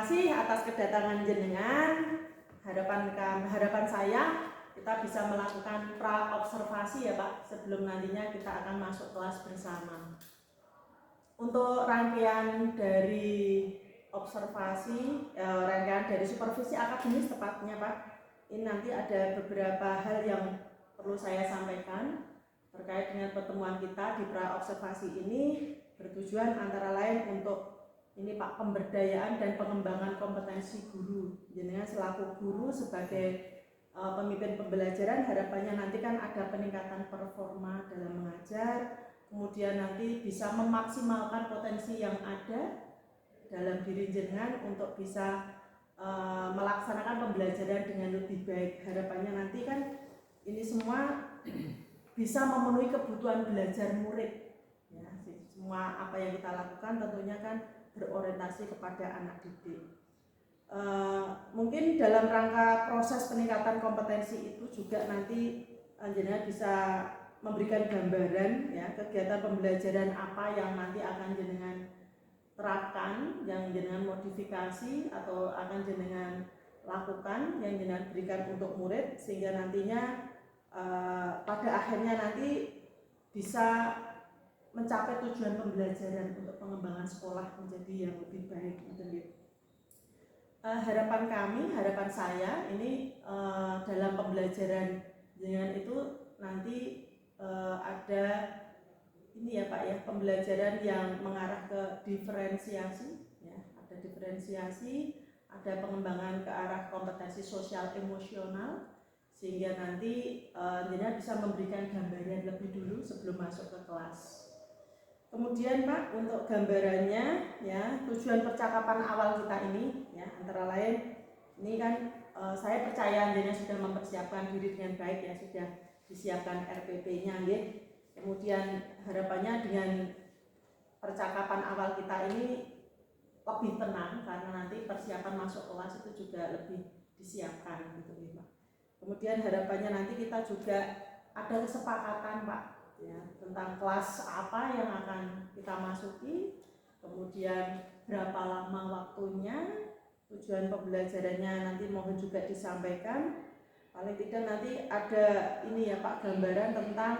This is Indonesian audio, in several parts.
kasih atas kedatangan jenengan. Harapan saya kita bisa melakukan pra-observasi ya Pak, sebelum nantinya kita akan masuk kelas bersama. Untuk rangkaian dari observasi, rangkaian dari supervisi akademis tepatnya Pak, ini nanti ada beberapa hal yang perlu saya sampaikan terkait dengan pertemuan kita di pra-observasi ini, bertujuan antara lain untuk ini Pak, pemberdayaan dan pengembangan kompetensi guru. Jenengan selaku guru sebagai pemimpin pembelajaran, harapannya nanti kan ada peningkatan performa dalam mengajar, kemudian nanti bisa memaksimalkan potensi yang ada dalam diri jenengan untuk bisa melaksanakan pembelajaran dengan lebih baik. Harapannya nanti kan ini semua bisa memenuhi kebutuhan belajar murid ya, semua apa yang kita lakukan tentunya kan berorientasi kepada anak didik. Mungkin dalam rangka proses peningkatan kompetensi itu juga nanti jenengan bisa memberikan gambaran ya, kegiatan pembelajaran apa yang nanti akan jenengan terapkan, yang jenengan modifikasi atau akan jenengan lakukan, yang jenengan berikan untuk murid, sehingga nantinya pada akhirnya nanti bisa mencapai tujuan pembelajaran untuk pengembangan sekolah menjadi yang lebih baik. Harapan saya ini dalam pembelajaran dengan itu nanti ada ini ya Pak ya, pembelajaran yang mengarah ke diferensiasi ya, ada diferensiasi, ada pengembangan ke arah kompetensi sosial emosional, sehingga nanti jenengan bisa memberikan gambaran lebih dulu sebelum masuk ke kelas. Kemudian Pak, untuk gambarannya ya, tujuan percakapan awal kita ini ya, antara lain ini kan saya percaya jenengan sudah mempersiapkan diri dengan baik ya, sudah disiapkan RPP-nya ya. Kemudian harapannya dengan percakapan awal kita ini lebih tenang karena nanti persiapan masuk kelas itu juga lebih disiapkan gitu ya Pak. Kemudian harapannya nanti kita juga ada kesepakatan Pak ya, tentang kelas apa yang akan kita masuki, kemudian berapa lama waktunya, tujuan pembelajarannya nanti mohon juga disampaikan. Paling tidak nanti ada ini ya Pak, gambaran tentang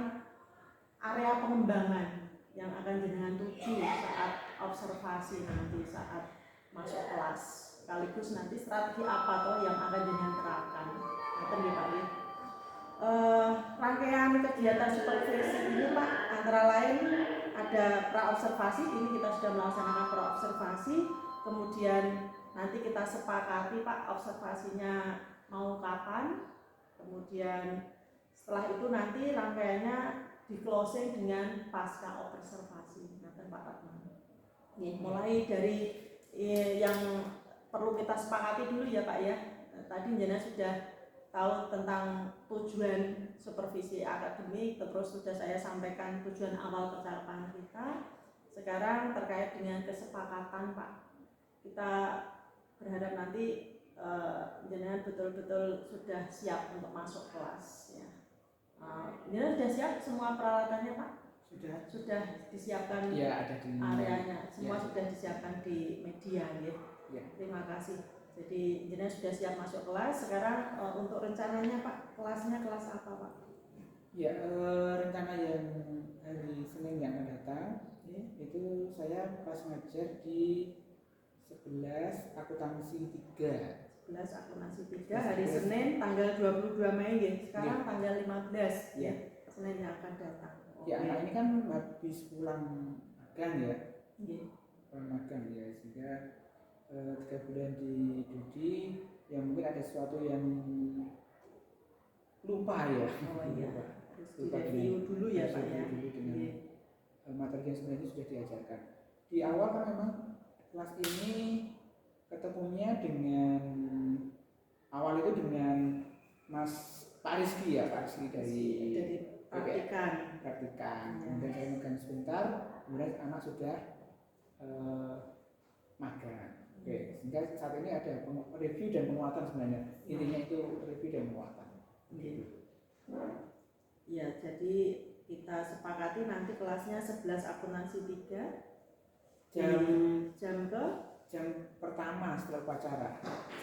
area pengembangan yang akan jenengan tuju saat observasi nanti saat masuk kelas, sekaligus nanti strategi apa toh yang akan jenengan terapkan. Nanti ya Pak ya. Rangkaian kegiatan supervisi ini Pak, antara lain ada pra-observasi, ini kita sudah melaksanakan pra-observasi, kemudian nanti kita sepakati Pak observasinya mau kapan, kemudian setelah itu nanti rangkaiannya di closing dengan pasca observasi. Nanti Pak Ratman. Mulai dari yang perlu kita sepakati dulu ya Pak ya. Tadi jenengan sudah tahu tentang tujuan supervisi akademik, terus sudah saya sampaikan tujuan awal percakapan kita. Sekarang terkait dengan kesepakatan Pak, kita berharap nanti jenengan betul-betul sudah siap untuk masuk kelas ya. Jenengan sudah siap semua peralatannya Pak? Sudah disiapkan ya, ada di areanya, semua ya. Sudah disiapkan di media ya. Terima kasih. Jadi jenengan sudah siap masuk kelas. Sekarang untuk rencananya Pak, kelasnya kelas apa Pak? Ya, rencana yang hari Senin yang akan datang itu saya kelas ngajar di 11 akuntansi 3. 11 akuntansi 3 hari Senin tanggal 22 Mei ya. Sekarang tanggal 15 ya. Senin yang akan datang. Ya, anak ini kan habis pulang magang ya. Pulang magang ya, sehingga 3 bulan di Dudi yang mungkin ada sesuatu yang lupa ya. Oh iya, harus direview dulu ya Pak ya. Dengan materi yang sebenarnya sudah diajarkan. Di awal kan memang kelas ini ketemunya dengan awal itu dengan Mas Pak Rizky ya, Pak Rizky dari praktikan. Kemudian saya magang sebentar, kemudian anak sudah magang. Oke, sehingga saat ini ada review dan penguatan sebenarnya. Intinya itu review dan penguatan. Ya, jadi kita sepakati nanti kelasnya 11 akuntansi 3 jam ke jam pertama setelah upacara.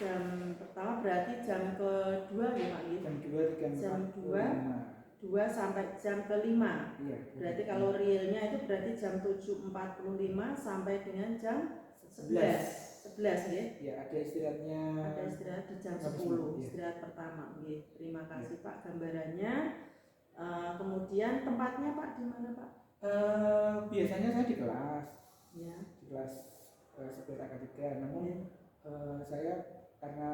Jam pertama berarti jam kedua ya Pak? Jam 2, 3, 4, Jam 2 sampai jam kelima. Iya. Berarti kalau realnya itu berarti jam 7.45 sampai dengan jam 11 ya? Ya, ada istirahatnya. Ada istirahat di jam 10, ya. Istirahat pertama. Oke, terima kasih Pak gambarannya. Kemudian tempatnya Pak di mana Pak? Biasanya saya di kelas. Ya. Di kelas 11 akademika. Namun Ya. saya karena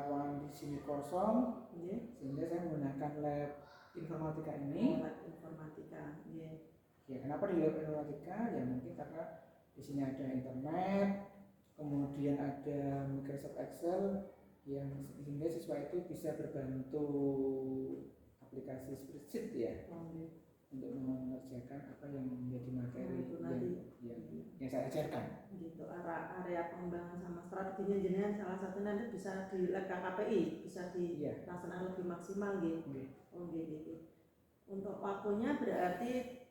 ruangan di sini kosong, Ya. sehingga saya menggunakan lab informatika ini. Lab informatika. Ya. Ya, kenapa di lab informatika? Ya mungkin karena di sini ada internet, kemudian ada Microsoft Excel yang sehingga siswa itu bisa berbantu aplikasi spreadsheet ya untuk mengerjakan apa yang menjadi materi yang saya ajarkan. Gitu, area pengembangan sama strateginya jenengan salah satu nanti bisa di lab KKPI, bisa dilaksanakan lebih maksimal gitu. Oh gitu. Untuk waktunya berarti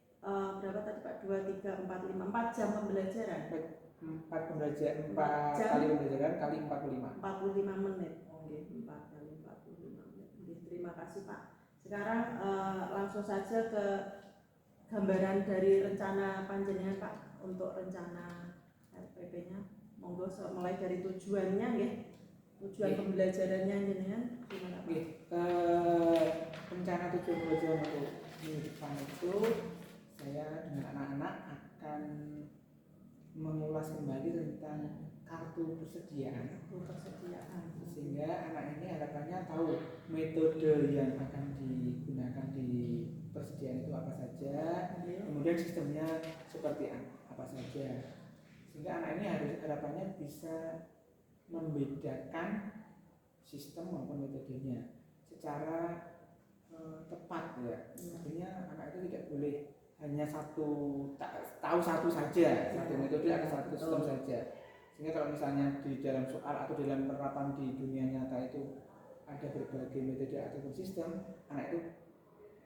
berapa tadi Pak? 2, 3, 4, 5, 4 jam pembelajaran. 4 kali pembelajaran kali 45 menit. Oke, 4 kali 45 menit. Oke, terima kasih Pak. Sekarang langsung saja ke gambaran dari rencana panjenengan Pak untuk rencana RPP-nya. Monggo mulai dari tujuannya ya. Tujuan pembelajarannya jenengan gimana Pak? Rencana tujuan pembelajaran untuk minggu depan itu saya dengan anak-anak akan mengulas kembali tentang kartu persediaan, sehingga anak ini harapannya tahu metode yang akan digunakan di persediaan itu apa saja, kemudian sistemnya seperti apa saja, sehingga anak ini harapannya bisa membedakan sistem maupun metodenya secara tepat ya. Artinya anak itu tidak boleh hanya tahu satu saja, satu metode atau satu sistem saja. Sehingga kalau misalnya di dalam soal atau dalam penerapan di dunia nyata itu ada berbagai metode ataupun sistem, anak itu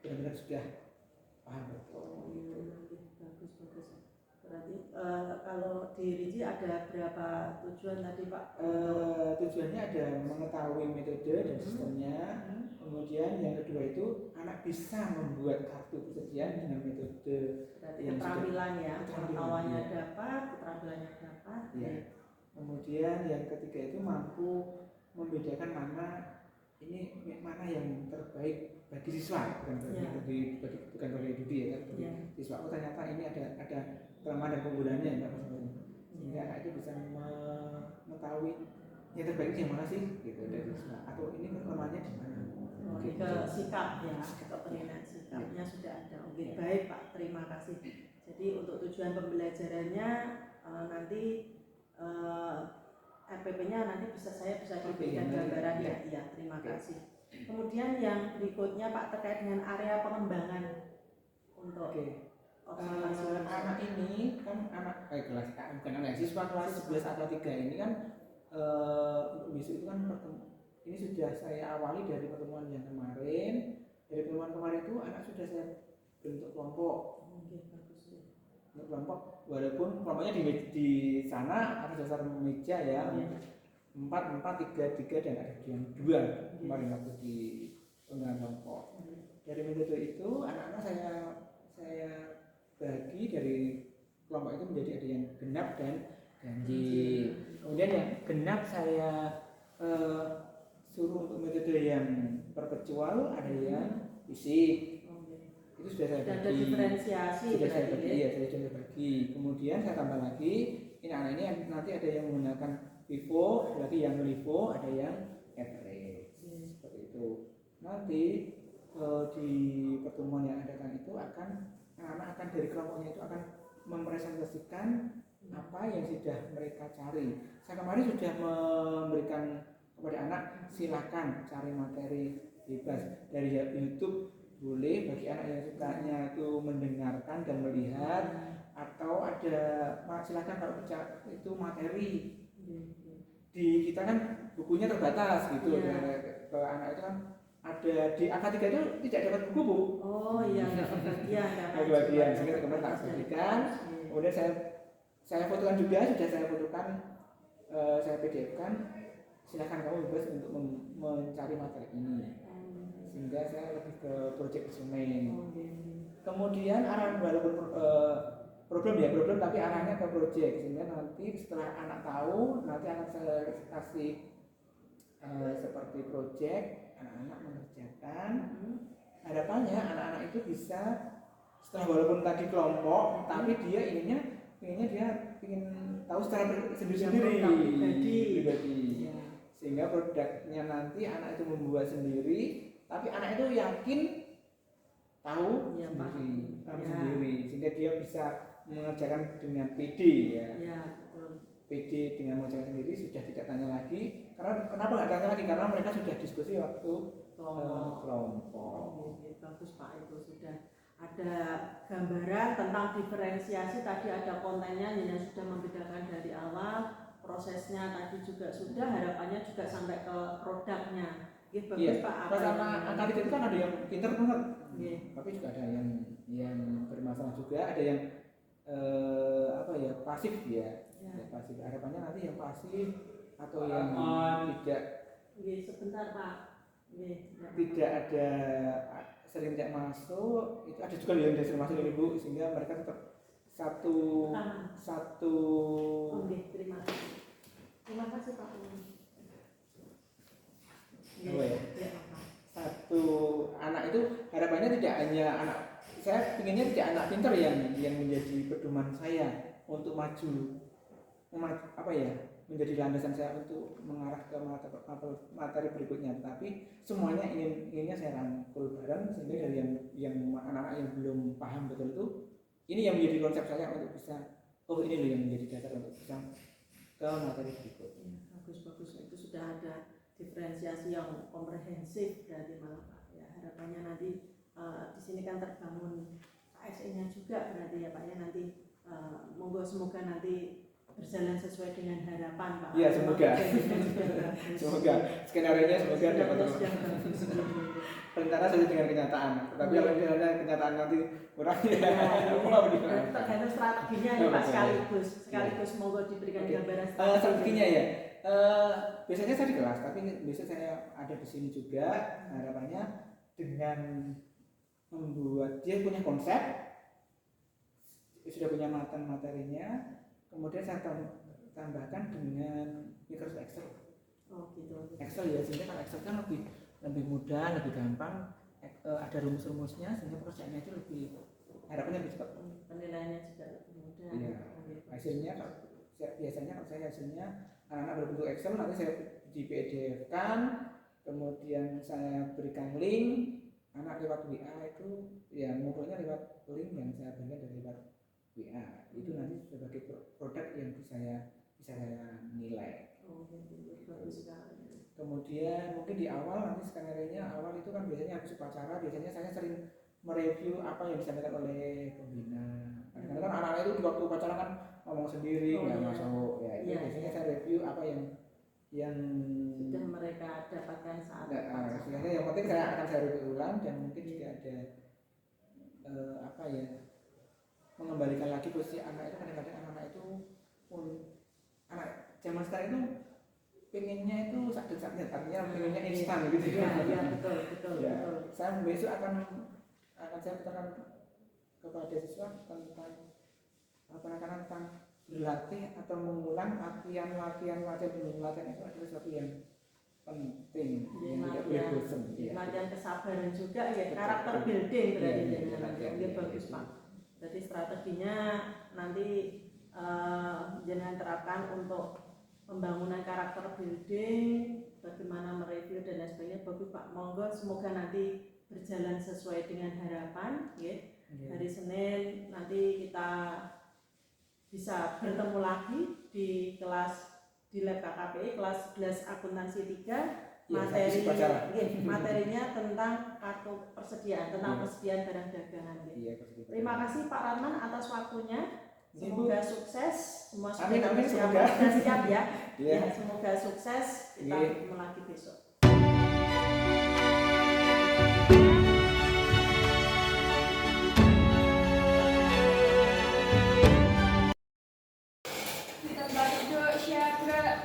benar-benar sudah paham betul. Bagus. Berarti kalau di RIJI ada berapa tujuan tadi Pak? Tujuannya ada mengetahui metode dan sistemnya. Kemudian yang kedua itu anak bisa membuat kartu persediaan dengan metode. Berarti keterampilan ya, pengetahuannya dapat, keterampilannya dapat. Ya. Kemudian yang ketiga itu mampu membedakan mana yang terbaik bagi siswa, bukan bagi individu ya, kan? Bagi siswa. Oh ternyata ini ada kelemahan dan keunggulannya ya, sehingga anak itu bisa mengetahui yang terbaik yang mana sih, gitu dari siswa. Atau ini kelemahannya di mana? Ke sikap ya, kepentingan sikapnya sudah ada. Oke, baik Pak, terima kasih. Jadi untuk tujuan pembelajarannya nanti RPP-nya nanti saya bisa diberikan gambaran ya. Iya, terima kasih. Kemudian yang berikutnya Pak terkait dengan area pengembangan untuk anak ini kan siswa kelas 11 atau 3 ini kan untuk besok itu kan ini sudah saya awali dari pertemuan yang kemarin. Dari pertemuan kemarin itu anak sudah saya bentuk kelompok. Bentuk kelompok, walaupun kelompoknya di sana atas dasar meja ya. 4, 3, dan ada yang 2 kemarin waktu di penggunaan kelompok. Dari metode itu anak-anak saya bagi dari kelompok itu menjadi ada yang genap dan ganjil. Kemudian yang genap saya suruh untuk metode yang perpetual, ada yang fisik. Itu sudah saya bagi. Ada diferensiasi. Sudah saya bagi. Kemudian saya tambah lagi, ini anak ini nanti ada yang menggunakan Vivo, ada lagi yang Livo, ada yang average. Seperti itu. Nanti di pertemuan yang adakan itu anak-anak akan dari kelompoknya itu akan mempresentasikan apa yang sudah mereka cari. Saya kemarin sudah memberikan kepada anak, silakan cari materi bebas dari YouTube, boleh bagi anak yang sukanya itu mendengarkan dan melihat, atau ada silakan kalau itu materi di kita kan bukunya terbatas gitu. Ke anak itu kan ada di angka 3 itu tidak dapat buku Bu. Oh iya, nggak bagian sehingga teman tak bagikan. Kemudian saya fotokan juga, sudah saya fotokan saya PDF-kan, silakan kamu bebas untuk mencari materi ini, sehingga saya lebih ke project design. Kemudian arahan walaupun problem tapi arahnya ke project, sehingga nanti setelah anak tahu, nanti akan saya kasih seperti project, anak-anak mengerjakan. Harapannya anak-anak itu bisa setelah walaupun tadi kelompok, tapi dia inginnya dia ingin tahu secara sendiri-sendiri pribadi. Ya. Sehingga produknya nanti anak itu membuat sendiri, tapi anak itu yakin tahu ya, sendiri, sehingga dia bisa mengerjakan dengan PD ya. Ya, betul. PD dengan mengerjakan sendiri, sudah tidak tanya lagi. Karena kenapa nggak tanya lagi? Karena mereka sudah diskusi waktu kelompok. Bagus Pak, itu sudah ada gambaran tentang diferensiasi, tadi ada kontennya yang sudah membedakan dari awal, prosesnya tadi juga sudah, harapannya juga sampai ke produknya. Bagus Pak. Sama akademik itu kan ada yang pinter banget, tapi juga ada yang bermasalah juga, ada yang pasif ya. Pasif. Harapannya nanti yang pasif atau yang tidak. Sebentar Pak. Tidak ada sering tidak masuk, itu ada juga yang sering masuk Ibu, sehingga mereka tetap satu. Terima kasih Pak. Satu anak itu harapannya tidak hanya anak, saya pinginnya tidak anak pintar yang menjadi pedoman saya untuk maju, menjadi landasan saya untuk mengarah ke materi berikutnya, tapi semuanya inginnya saya rangkul bareng, sehingga dari yang anak-anak yang belum paham betul itu, ini yang menjadi konsep saya untuk bisa, ini loh yang menjadi dasar untuk bisa ke materi berikutnya. Bagus, itu sudah ada diferensiasi yang komprehensif dari malah Pak. Ya, harapannya nanti di sini kan terbangun KSE-nya juga berarti ya Pak ya, nanti semoga nanti berjalan sesuai dengan harapan Pak. Iya, semoga. Semoga skenario-nya semoga dapat rencana sesuai dengan kenyataan. Tetapi kalau kenyataan nanti kurang tergantung strateginya ya Pak, sekaligus semoga diberikan gambaran strateginya ya. Biasanya saya di kelas, tapi biasanya saya ada di sini juga. Harapannya dengan membuat dia punya konsep, sudah punya materinya, kemudian saya tambahkan dengan Microsoft Excel. Excel ya, sehingga kalau Excel kan lebih mudah, lebih gampang, ada rumus-rumusnya, sehingga pekerjaannya itu lebih, harapannya lebih cepat. Penilaiannya juga lebih mudah. Iya. Hasilnya biasanya kalau saya hasilnya anak-anak berbentuk Excel, nanti saya di PDF-kan, kemudian saya berikan link, anak lewat WA itu ya ngumpulnya lewat link yang saya berikan dari lewat WA, itu nanti sebagai produk yang bisa saya nilai. Bagus sekali. Kemudian mungkin di awal nanti skenario-nya awal itu kan biasanya habis upacara, biasanya saya sering mereview apa yang disampaikan oleh pembina. Karena kan anak-anak itu di waktu upacara kan ngomong sendiri, nggak masuk. Ya itu biasanya saya review apa yang sudah mereka dapatkan saat upacara. Yang penting saya akan review ulang, dan mungkin juga ada mengembalikan lagi posisi anak itu. Kadang-kadang anak-anak itu anak zaman sekarang itu pengennya itu saat-saatnya, artinya pengennya instan gitu ya. Betul. Saya besok akan saya katakan kepada siswa tentang tentang berlatih atau mengulang latihan itu adalah sesuatu yang penting, tidak boleh bosan. Latihan kesabaran juga ya, karakter building berarti. Bagus Pak. Jadi strateginya nanti jangan terapkan untuk pembangunan karakter building, bagaimana mereview dan lain sebagainya. Bagus Pak, monggo semoga nanti berjalan sesuai dengan harapan ya. Hari Senin nanti kita bisa bertemu lagi di kelas di lab KKPI kelas 11 akuntansi 3. Materinya tentang kartu persediaan, tentang persediaan barang dagangan. Terima kasih Pak Rahman atas waktunya. Semoga sukses, semua sudah siap ya. Semoga sukses. Kita ketemu lagi besok. Kita bantu siapa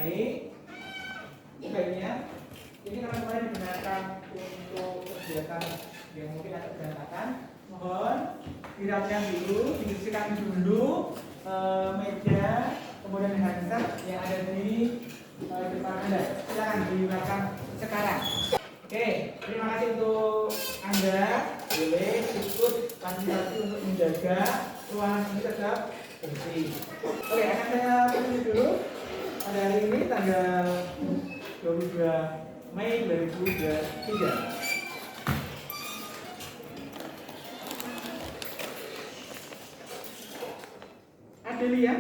baik. Sebaiknya ini teman-teman digunakan untuk kegiatan yang mungkin ada berantakan. Mohon dirapikan dulu, dibersihkan dulu meja, kemudian handset yang ada di depan Anda. Silakan digunakan sekarang. Oke, terima kasih untuk Anda. Boleh ikut fasilitasi untuk menjaga ruangan ini tetap bersih. Oke, akan saya tulis dulu pada hari ini tanggal 22 Mei 2023. Adelia,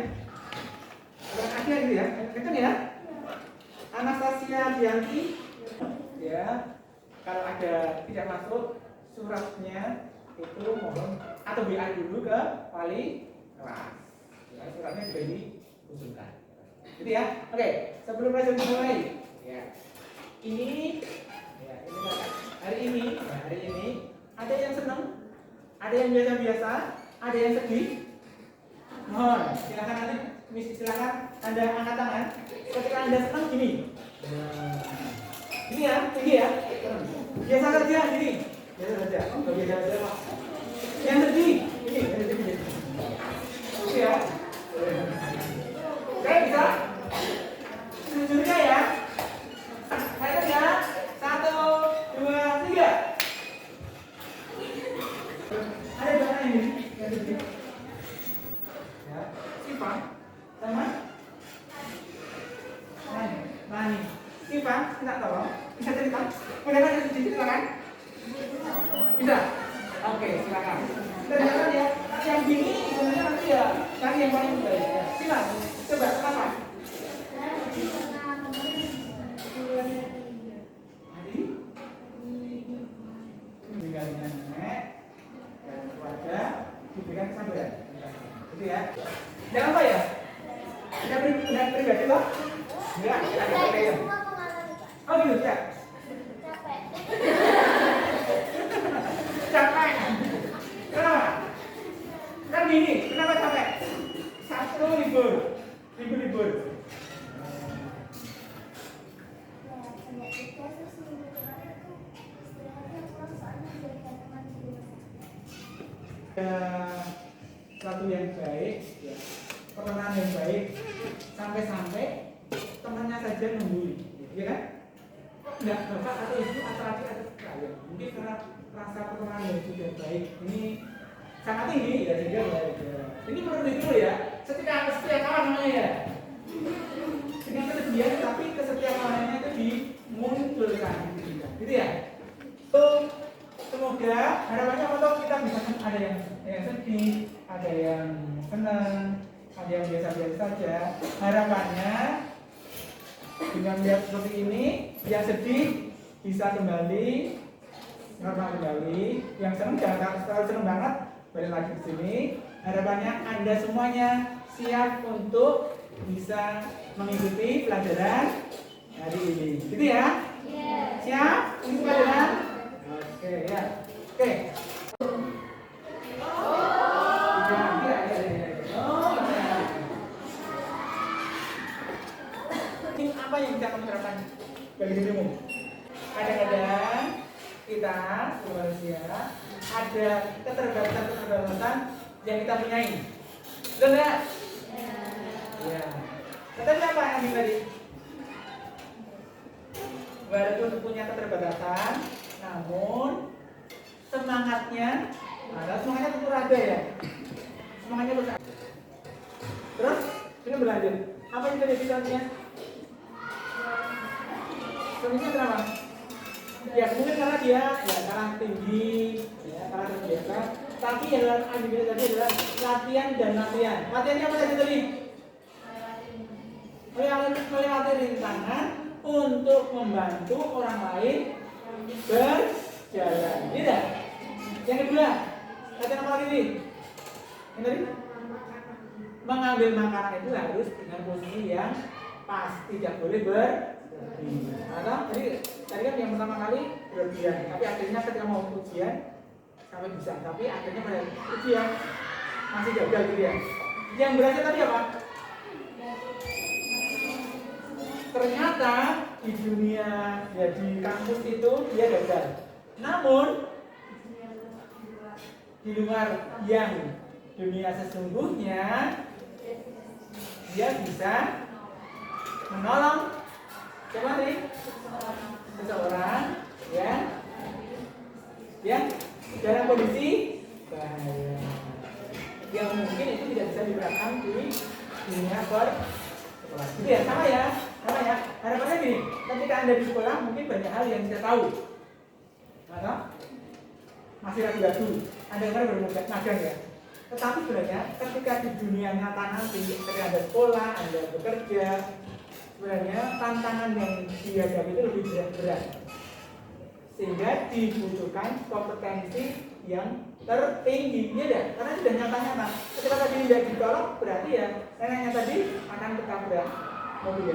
Adia gitu ya, kenceng ya. Anastasia Dianti, ya. Kalau ada tidak masuk suratnya itu mohon atau WA dulu ke wali kelas. Ya, suratnya juga diusulkan. Gitu ya. Oke, sebelum belajar dimulai, ya. Ini, ya, ini hari ini ada yang senang, ada yang biasa-biasa, ada yang sedih. Mohon, silakan nanti, silakan Anda angkat tangan. Ketika Anda senang gini, ini ya, tinggi ya. Biasa saja gini, biasa saja. Kalau biasa saja, yang sedih, ini, ya. Oke, bisa? Sejujurnya ya. Saya ya, 1, 2, 3. Ada berapa ini? Yang sedih. Ya, Siva, sama Nani. Siva, minta tolong. Bisa cerita? Boleh silakan. Bisa? Oke, silakan. Ternyata ya, yang gini sebenarnya nanti ya cari yang paling baik. Ya. Silakan. Coba, kenapa? Meninggalnya nenek dan keluarga diberikan kesabaran. Gitu ya. Jangan lupa ya. Ada pribadi loh. Enggak, ada ya. Oh gitu ya. Capek. Kenapa? Kan gini, kenapa capek? Satu libur. Sesuatu yang baik, ya. Pertemanan yang baik, sampai temannya saja nungguin, ya kan? Enggak bapak atau ibu atau adik atau kalian, mungkin karena rasa pertemanan yang sudah baik ini sangat tinggi, ya sehingga baik. Ya. Ini menurut itu ya, setia kawan namanya ya. Dengan kesediaan tapi kesetiaan kawannya itu dimunculkan, gitu ya. Semoga harapannya untuk kita bisa ada yang sedih, ada yang senang, ada yang biasa-biasa saja. Harapannya dengan melihat seperti ini, yang sedih bisa kembali normal kembali, yang senang jangan terlalu senang banget balik lagi ke sini. Harapannya Anda semuanya siap untuk bisa mengikuti pelajaran hari ini, gitu ya? Siap? Ini pelajaran? Oke, ya. Oke. Ini apa yang bisa kamu terapkan bagi dirimu? Kadang-kadang kita manusia ada keterbatasan yang kita punyai. Betul nggak? Ya. Tetapi apa yang tadi? Walaupun punya keterbatasan, namun semangatnya tentu ada ya. Semangatnya besar. Terus ini berlanjut. Apa yang jadi contohnya? Contohnya kenapa? Ya mungkin karena dia ya karena tinggi, ya karena terbiasa. Tapi yang ambil tadi adalah latihan dan latihan. Latihannya apa tadi? Melewati rintangan untuk membantu orang lain berjalan. Tidak. Yang kedua, latihan apa lagi nih? Yang tadi? Mengambil makanan itu harus dengan posisi yang pas, tidak boleh berlebihan. Atau tadi kan yang pertama kali berlebihan, tapi akhirnya ketika mau ujian sampai bisa, tapi akhirnya pada ujian masih gagal gitu ya. Yang berhasil tadi apa? ternyata di dunia, ya di kampus itu dia gagal. Namun di luar yang dunia sesungguhnya dia bisa menolong siapa nih? Seseorang yang dalam kondisi bahaya, yang mungkin itu tidak bisa diterapkan di dunia sekolah. Gitu ya, sama ya. Harapannya gini, ketika Anda di sekolah mungkin banyak hal yang saya tahu, atau masih ragu-ragu. Anda kan baru magang ya. Tetapi sebenarnya ketika di dunia nyata nanti, ketika Anda sekolah, Anda bekerja, sebenarnya tantangan yang dihadapi itu lebih berat-berat, sehingga dibutuhkan kompetensi yang tertinggi, ya deh, karena sudah nyata-nyata. Ketika tadi tidak ditolong, berarti ya neneknya tadi akan ketabrak mobil.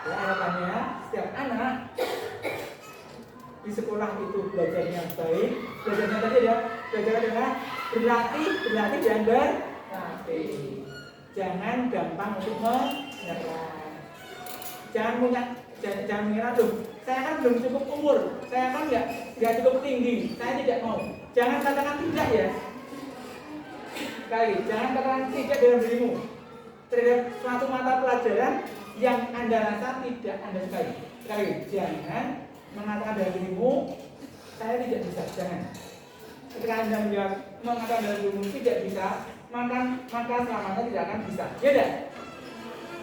Ya, harapannya setiap anak di sekolah itu belajarnya baik, belajarnya tadi ya, belajar adalah berlatih dan berlatih. Jangan gampang untuk menyerah. Jangan mengira tuh, saya kan belum cukup umur, saya kan nggak cukup tinggi, saya tidak mau. Jangan katakan tidak ya. Sekali, jangan katakan tidak dalam dirimu terhadap suatu mata pelajaran yang Anda rasa tidak Anda sukai. Sekali, jangan mengatakan dalam dirimu saya tidak bisa, jangan. Ketika Anda menjawab mengatakan dalam dirimu tidak bisa, maka selamanya tidak akan bisa. Ya dah.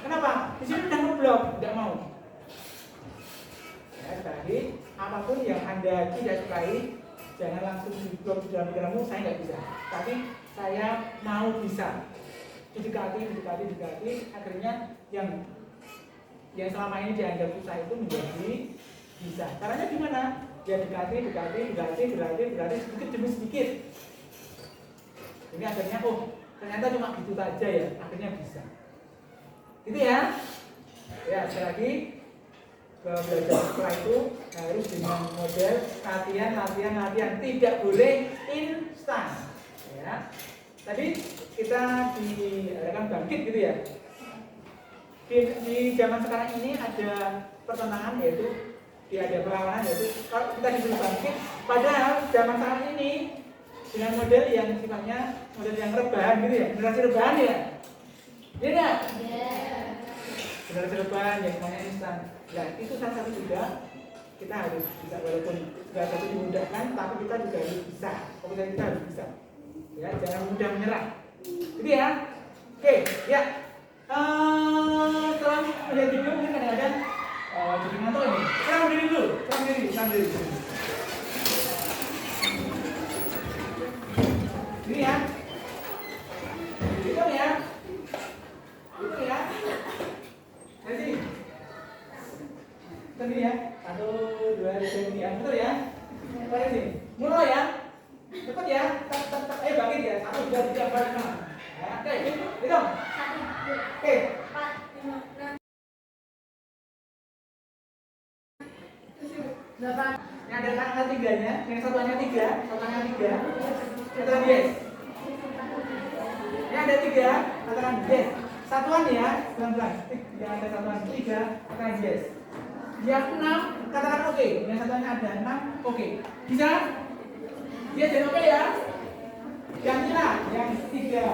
Kenapa? Di sini sudah ngeblok, tidak mau. Ya, tadi apapun yang Anda tidak sukai, jangan langsung diblok di dalam pikiranmu, saya nggak bisa. Tapi saya mau bisa. Didekati, akhirnya yang selama ini dianggap susah itu menjadi bisa. Caranya gimana? Ya dekati, sedikit demi sedikit. Ini akhirnya, oh ternyata cuma gitu aja ya, akhirnya bisa. Gitu ya. Ya, sekali lagi belajar sekolah itu harus dengan model latihan, tidak boleh instan. Ya. Tadi kita diadakan bangkit gitu ya. Di zaman sekarang ini ada pertentangan, yaitu ada perlawanan, yaitu kalau kita disuruh bangkit, padahal zaman sekarang ini dengan model yang sifatnya model yang rebahan gitu ya, generasi rebahan ya. Iya enggak? Generasi rebahan yang semuanya instan. Nah, itu salah satu juga kita harus bisa, walaupun tidak satu dimudahkan, tapi kita juga harus bisa. Kompetensi kita harus bisa. Ya, jangan mudah menyerah. Gitu ya. Oke, ya. Setelah melihat video mungkin kadang-kadang jadi ngantuk ini. Sekarang berdiri dulu. Ini ya. Itu ya. Jadi sini ya. 1, 2, 3, betul ya. Mulai sini. Mulai ya. Cepat ya. Ayo bangkit ya. 1, 2, 3, 4, 5. Oke, hitung. Oke. 4, 5, 6. 8. Yang ada tanggal 3-nya, yang satuannya 3, katakan yes. Yang ada 3, katakan yes. Satuan ya, pelan-pelan. Yang ada satuan 3, katakan yes. Yang 6, katakan oke. Yang satuannya ada 6, oke. Bisa? Yes dan oke ya. Gantilah yang 3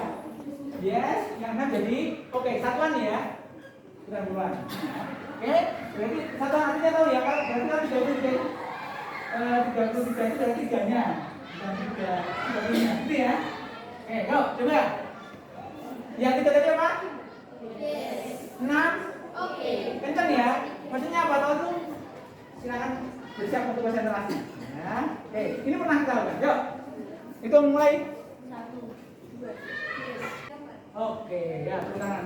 yes, yang 6 jadi oke. Satuan ya. Bulan. Oke, berarti satuan artinya tahu ya, Pak. Berarti kan 33 itu dari 3-nya. Dan 3-nya. Gitu ya. Oke, yuk, coba. Yang 3 tadi apa? Yes. 6? Oke. Kencang ya. Maksudnya apa tahu tuh? Silakan bersiap untuk konsentrasi. Ya. Oke, ini pernah kita lakukan. Yuk. Hitung mulai. 1, 2, 3. Oke, ya, tepuk tangan.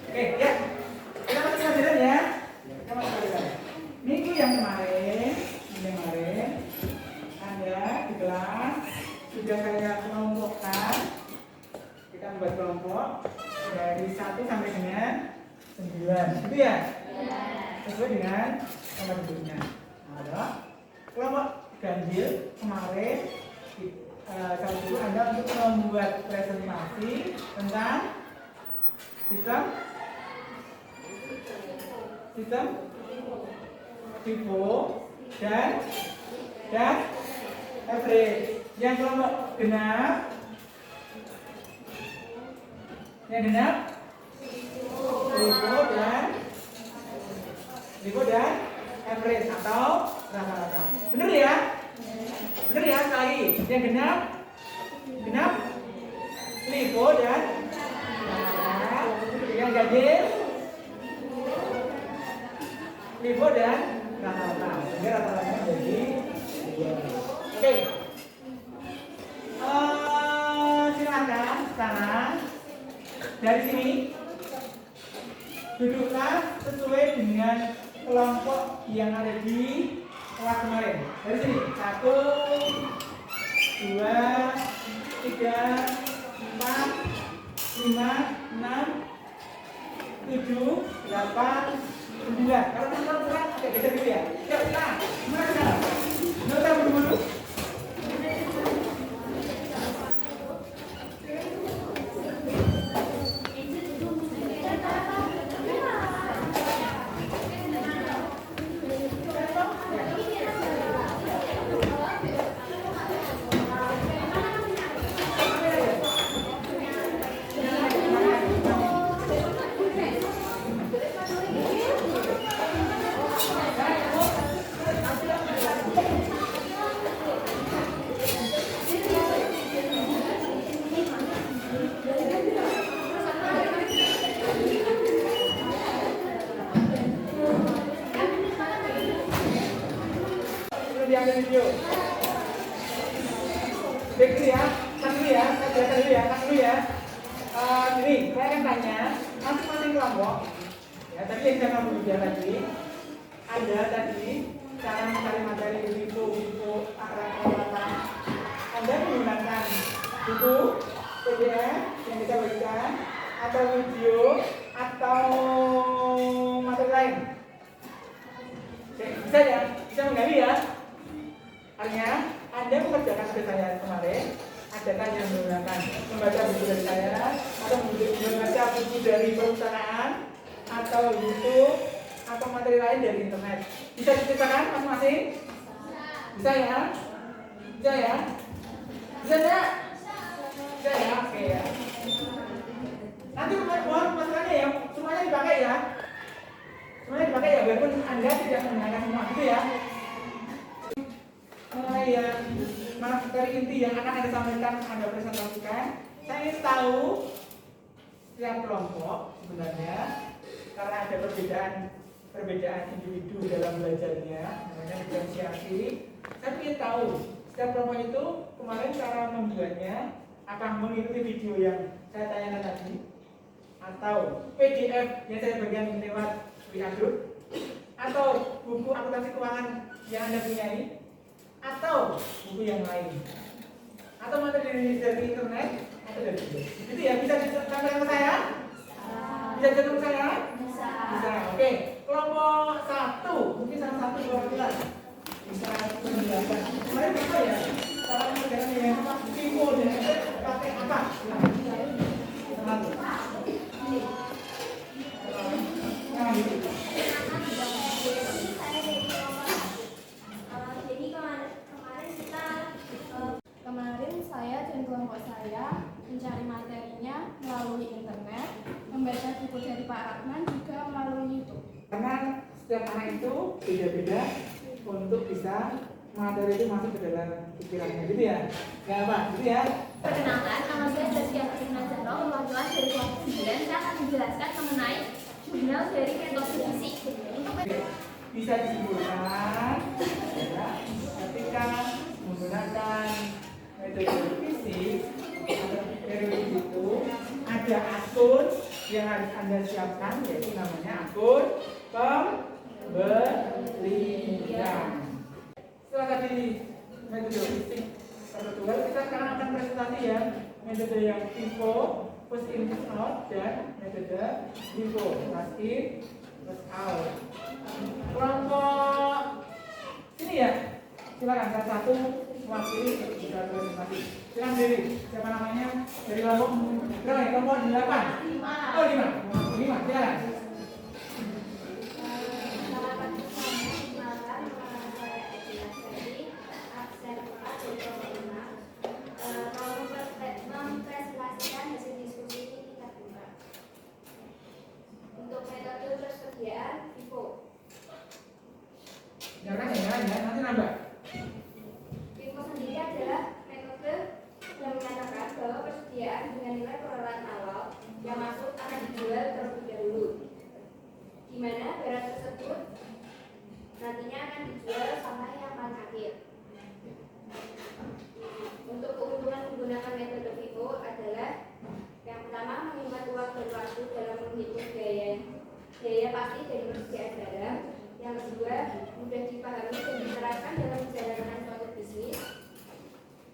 Oke, ya. Kita sesuai dengan nomor induknya. Nah, kelompok ganjil kemarin saya suruh Anda untuk membuat presentasi tentang sistem FIFO dan average. Yang kelompok genap FIFO dan average atau rata-rata. Bener ya? Bener ya, sekali lagi. Yang genap FIFO dan rata-rata. Yang ganjil FIFO dan rata-rata. Sehingga rata-rata menjadi 2. Oke. Silakan sekarang dari sini duduklah sesuai dengan kelompok yang ada di kelas kemarin. Dari sini 1, 2, 3, 4, 5, 6, 7, 8, 9. Kalau nomor kurang agak geser dulu ya. Yuk kita, gimana sekarang? Nota buru-buru. Diambil video. Baik dulu ya, kan dulu ya, Ini, saya akan tanya masing-masing kelompok. Ya, tadi yang saya mau bicara tadi, ada tadi cara mencari materi info rata-rata. Anda menggunakan buku PDF yang kita berikan, atau video, atau materi lain. Oke, bisa ya, bisa menggali ya. Artinya, Anda mengerjakan tugas saya kemarin, adakah yang menggunakan membaca buku dari saya, atau membaca buku dari perusahaan, atau YouTube, atau materi lain dari internet. Bisa diceritakan masing-masing? Bisa ya? Bisa ya? Bisa ya? Bisa ya? Oke ya. Nanti mohon masalahnya ya, semuanya dipakai ya. Semuanya dipakai ya, walaupun Anda tidak menggunakan semua, gitu ya. Yang materi inti yang akan Anda sampaikan, Anda presentasikan. Saya ingin tahu setiap kelompok sebenarnya, karena ada perbedaan individu dalam belajarnya, namanya diferensiasi. Saya ingin tahu setiap kelompok itu kemarin cara membuatnya, apakah mengikuti video yang saya tanyakan tadi, atau PDF yang saya bagikan lewat WA Group, atau buku akuntansi keuangan yang Anda punyai, atau buku yang lain, atau materi dari internet, atau dari video. Itu ya, bisa disampaikan ke saya? Bisa disampaikan ke saya? Bisa. Oke, kelompok 1, mungkin salah satu perwakilan bisa menjelaskan. Kemarin apa ya? Cara mengerjakan dengan info dan pakai apa? Satu. Kemarin saya dan kelompok saya mencari materinya melalui internet, membaca buku dari Pak Rahman juga melalui YouTube. Karena setiap anak itu beda-beda untuk bisa materi itu masuk ke dalam pikirannya, gitu ya? Gak apa, gitu ya? Perkenalkan, nama saya Zaskia Kristina Jaro, perwakilan dari kelompok 9. Saya akan menjelaskan mengenai jurnal dari metode fisik. Bisa disimpulkan ya, ketika menggunakan metode fisik atau teori itu ada akun yang harus Anda siapkan, yaitu namanya akun pembelian. Setelah tadi metode fisik tertulis, kita sekarang akan presentasi ya metode yang FIFO, push in push out, dan metode FIFO, fast in Terus out. Kelompok ini ya, silakan salah satu mewakili bisa presentasi. Silakan diri, siapa namanya dari kelompok berapa ya? Kelompok 8. Oh 5, silakan. Untuk metode persediaan FIFO. Jangan ya, nanti nambah. FIFO sendiri adalah metode yang menyatakan bahwa persediaan dengan nilai perolehan awal yang masuk akan dijual terlebih dahulu, di mana barang tersebut nantinya akan dijual sampai yang paling akhir. Untuk keuntungan menggunakan metode FIFO adalah yang pertama, menghemat uang dan waktu dalam menghitung biaya pasti dari persediaan barang. Yang kedua, mudah dipahami dan diterapkan dalam menjalankan suatu bisnis.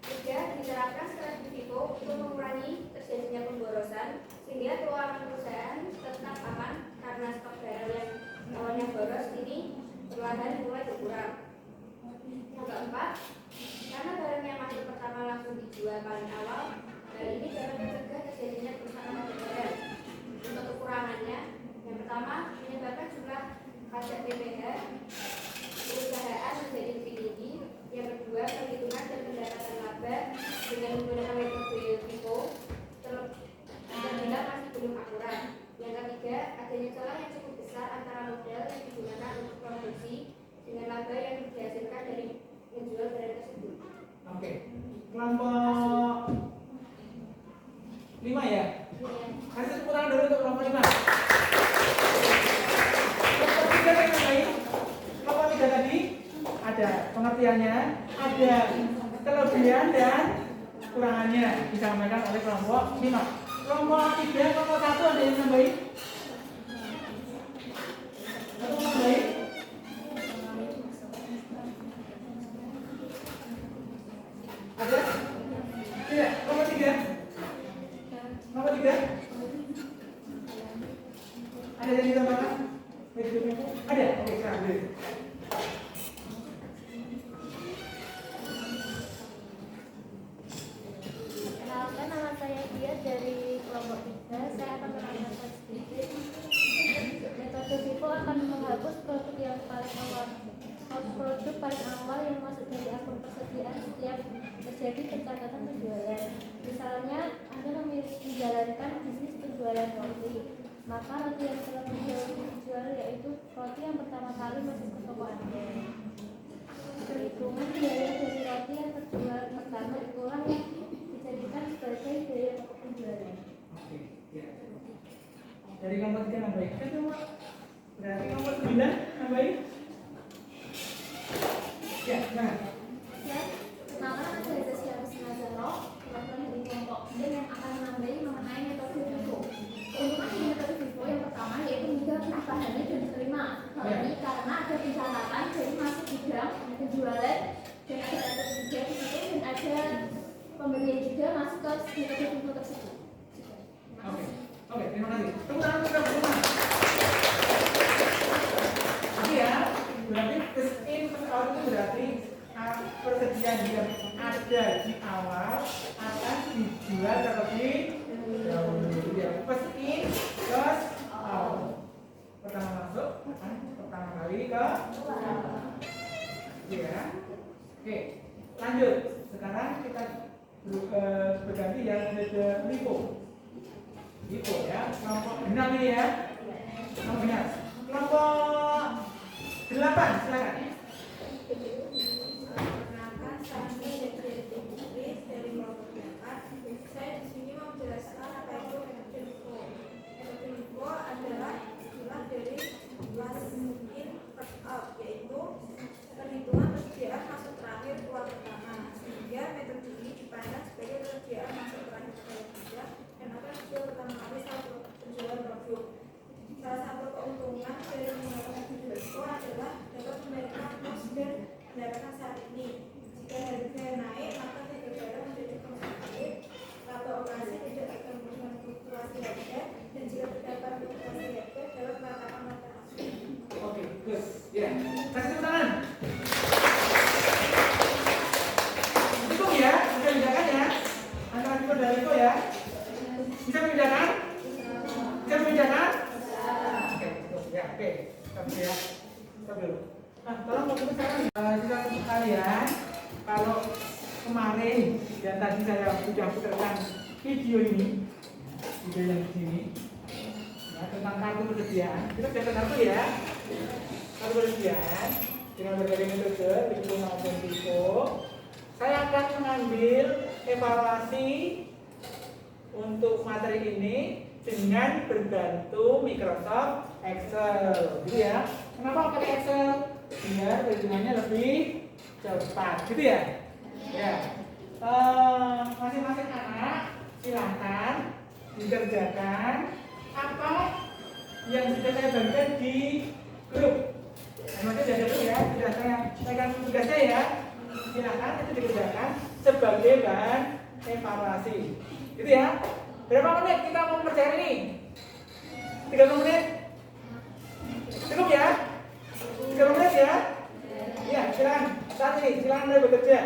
Tiga, diterapkan strategi FIFO untuk mengurangi terjadinya pemborosan sehingga keuangan perusahaan tetap aman karena stok barang yang awalnya boros ini perlahan mulai berkurang. Yang keempat, karena barang yang masuk pertama langsung dijual paling awal, hal ini dapat mencegah terjadinya kerusakan pada barang. Untuk kekurangannya, yang pertama menyebabkan jumlah pajak PPh perusahaan menjadi lebih tinggi. Yang kedua, perhitungan dan pendapatan laba dengan menggunakan metode FIFO terbilang masih belum akurat. Yang ketiga, adanya celah yang cukup besar antara modal yang digunakan untuk produksi dengan laba yang dihasilkan dari menjual barang tersebut. Oke. Kelompok 5 ya? Kasih tepuk tangan dulu untuk kelompok 5. Kelompok 3 yang lain. Kelompok 3 tadi ada pengertiannya, ada kelebihan dan kurangannya disampaikan oleh kelompok 5. Kelompok 3, kelompok 1 ada yang nambahin? Atau nambahin? Ada? Tidak, kelompok 3. Kelompok 3. Ada yang ditambahkan? Ada? Oke, sekarang dulu. Kenalkan, nama saya Dia dari kelompok 3. Saya akan menerangkan sedikit. Metode FIFO akan menghapus produk yang paling awal. Produk paling awal yang masuk dari akun persediaan setiap terjadi pencatatan penjualan. Misalnya, Anda menjalankan bisnis penjualan roti, maka roti yang telah dijual yaitu roti yang pertama kali masuk ke toko Anda. Perhitungan biaya dari roti yang terjual pertama itulah yang dijadikan sebagai biaya pokok penjualan. Oke, ya. Dari kelompok 3 nambahin. Berarti kelompok 9 nambahin. Ya, nah. Ya, pertama saya Zaskia Nazaro, wakil dari kelompok B yang akan menambahi mengenai metode FIFO. Keuntungan di metode FIFO yang pertama yaitu mudah dipahami dan diterima. Hal ini karena ada pencatatan dari masuk bidang penjualan dan ada data juga di situ dan ada pembelian juga masuk ke metode FIFO tersebut. Oke, terima kasih. Tepuk tangan untuk teman-teman. Jadi ya, berarti first in first out itu berarti persediaan yang ada di awal akan dijual terlebih dahulu. Ya, first in first out. Pertama masuk akan pertama kali ke ya. Oke, lanjut. Sekarang kita berganti yang metode LIFO. LIFO ya, kelompok 6 ini ya. Kelompok 6. Kelompok 8, silakan. Perkenalkan, saya dari kelompok 8. Saya di sini mau menjelaskan apa itu metode FIFO. Metode FIFO adalah istilah dari last in first out, yaitu perhitungan persediaan masuk terakhir keluar pertama. Sehingga metode ini dipandang sebagai persediaan masuk terakhir keluar kerja dan akan dijual pertama kali saat penjualan produk. Salah satu keuntungan dari menggunakan metode FIFO adalah dapat memberikan cost dan pendapatan saat ini. Jika harga naik, maka harga barang menjadi kompetitif, laba operasi tidak terganggu dengan fluktuasi harga, dan jika terdapat fluktuasi harga dapat meratakan mata asli. Bagus. Ya, kasih tepuk tangan. Cukup ya, bisa bedakan ya. Antara Viko dan Liko ya. Bisa membedakan? Bisa membedakan? Oke, cukup ya. Oke, stop ya. Stop dulu. Nah, tolong fokus sekarang. Kita untuk kalian, kalau kemarin dan tadi saya sudah putarkan video ini, video yang di sini, ya, tentang kartu persediaan. Kita sudah kartu ya. Kartu persediaan dengan berbagai metode, Viko maupun Viko. Saya akan mengambil evaluasi untuk materi ini dengan berbantu Microsoft Excel, gitu ya. Kenapa pakai Excel? Biar perhitungannya lebih cepat, gitu ya. Ya, masing-masing anak silahkan dikerjakan apa yang sudah saya bagikan di grup. Nanti sudah dulu ya, sudah saya sampaikan tugasnya ya. Silahkan itu dikerjakan sebagai bahan evaluasi, gitu ya. Berapa menit kita mau mengerjakan ini? 30 menit? Cukup ya? 30 menit ya? Ya, silakan. Saat ini silakan mulai bekerja.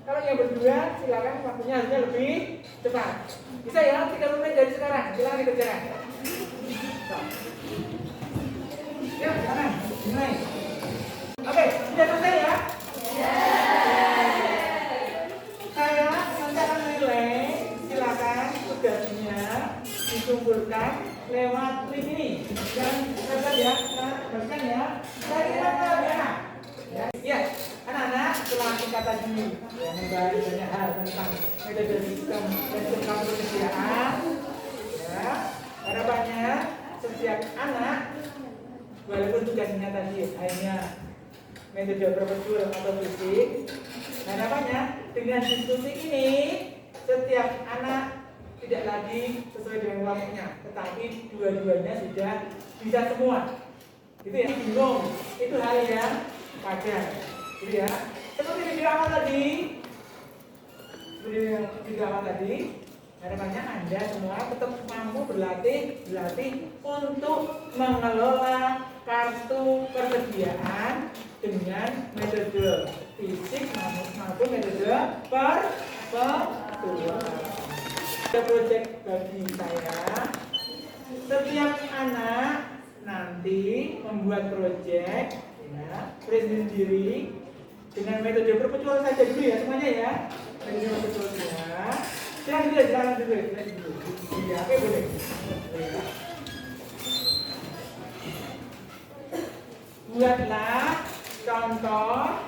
Kalau yang berdua silakan waktunya harusnya lebih cepat. Bisa ya? 30 menit dari sekarang. Silakan dikerjakan. Ya, silakan. Mulai. Oke, sudah selesai ya? Saya nanti akan menilai. Silakan tugasnya dikumpulkan lewat link ini. Jangan lupa ya, bagikan ya. Saya kira ya. Ya, anak-anak setelah kita tadi ya, membahas banyak hal tentang metode sistem dan sistem persediaan, ya, harapannya setiap anak walaupun tugasnya tadi hanya metode prosedur atau fisik, harapannya dengan diskusi ini setiap anak tidak lagi sesuai dengan kelompoknya, tetapi dua-duanya sudah bisa semua. Itu ya, bingung, itu hal yang wajar, gitu ya. Seperti video awal tadi, harapannya Anda semua tetap mampu berlatih untuk mengelola kartu persediaan dengan metode fisik maupun metode virtual. Ada proyek bagi saya, setiap anak nanti membuat proyek ya, sendiri dengan metode perpetual saja dulu ya semuanya ya, metode perpetual ya. Jangan dulu. Ya, oke boleh. Buatlah contoh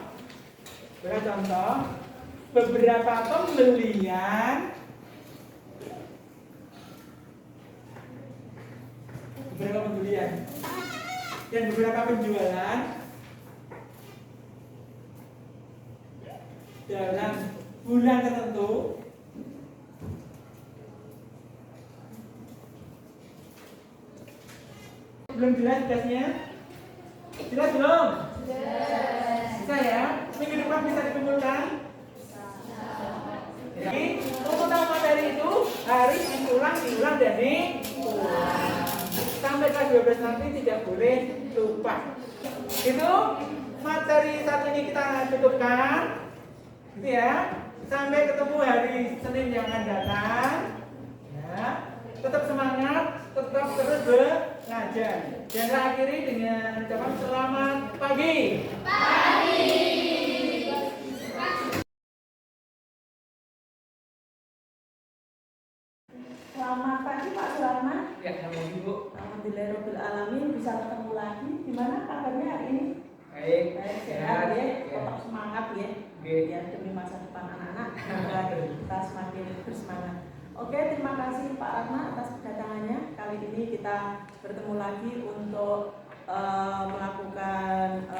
beberapa pembelian dan beberapa penjualan dalam bulan tertentu. Belum jelas tugasnya? Jelas belum? Bisa ya? Minggu depan bisa dikumpulkan? Jadi, untuk tahu materi itu harus diulang dan diulang. Sampai kelas 12 nanti tidak boleh lupa. Itu materi satu ini kita cukupkan, gitu ya. Sampai ketemu hari Senin yang akan datang. Ya, tetap semangat, tetap terus belajar. Dan saya akhiri dengan ucapan selamat pagi. Selamat pagi Pak Sularman. Ya, sama Ibu. Alhamdulillahirobbilalamin, bisa ketemu lagi. Gimana kabarnya hari ini? Baik, Sehat ya, tetap semangat ya. Oke. Ya, demi masa depan anak-anak, semoga kita semakin bersemangat. Oke, terima kasih Pak Ratna atas kedatangannya. Kali ini kita bertemu lagi untuk melakukan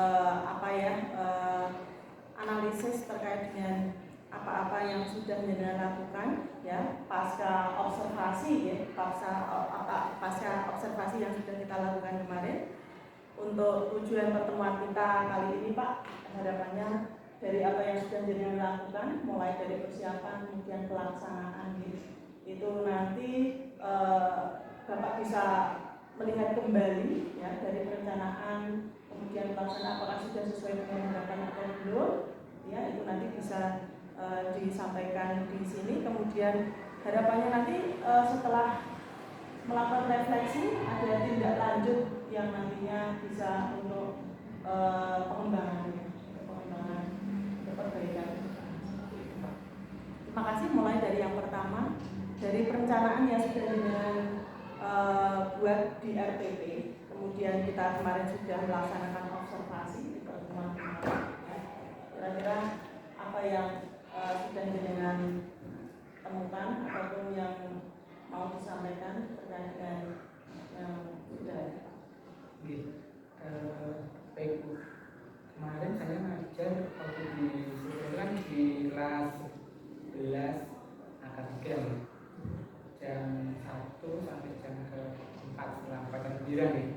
analisis terkait dengan apa-apa yang sudah jenengan lakukan ya pasca observasi yang sudah kita lakukan kemarin. Untuk tujuan pertemuan kita kali ini Pak, harapannya dari apa yang sudah jenengan lakukan, mulai dari persiapan kemudian pelaksanaan itu nanti Bapak bisa melihat kembali ya dari perencanaan kemudian pelaksanaan apakah sudah sesuai dengan harapan atau belum, ya itu nanti bisa disampaikan di sini. Kemudian harapannya nanti setelah melakukan refleksi ada tindak lanjut yang nantinya bisa untuk pengembangan perbaikan. Terima kasih. Mulai dari yang pertama, dari perencanaan yang sudah dengan buat di RPP, kemudian kita kemarin sudah melaksanakan observasi di pertemuan kemarin. Kira-kira apa yang sudah dengan temukan ataupun yang mau disampaikan terkait dengan yang sudah ada? Baik Bu, kemarin saya ngajar waktu di kelas 11 akademik jam 1 sampai jam ke-4 setelah 4 nih.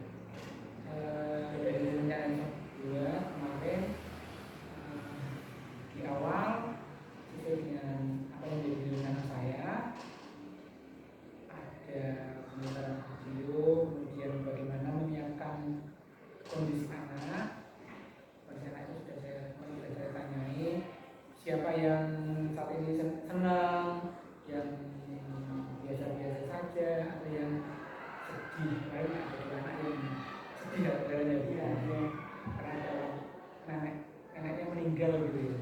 Dari rencana kedua kemarin di awal sesuai dengan apa yang menjadi rencana saya, ada pemutaran video, kemudian bagaimana menyiapkan kondisi anak. Kondisi anak itu sudah saya tanyai siapa yang saat ini senang, yang biasa-biasa saja, ada yang sedih, baik ada anak yang sedih katanya karena ada neneknya meninggal gitu ya.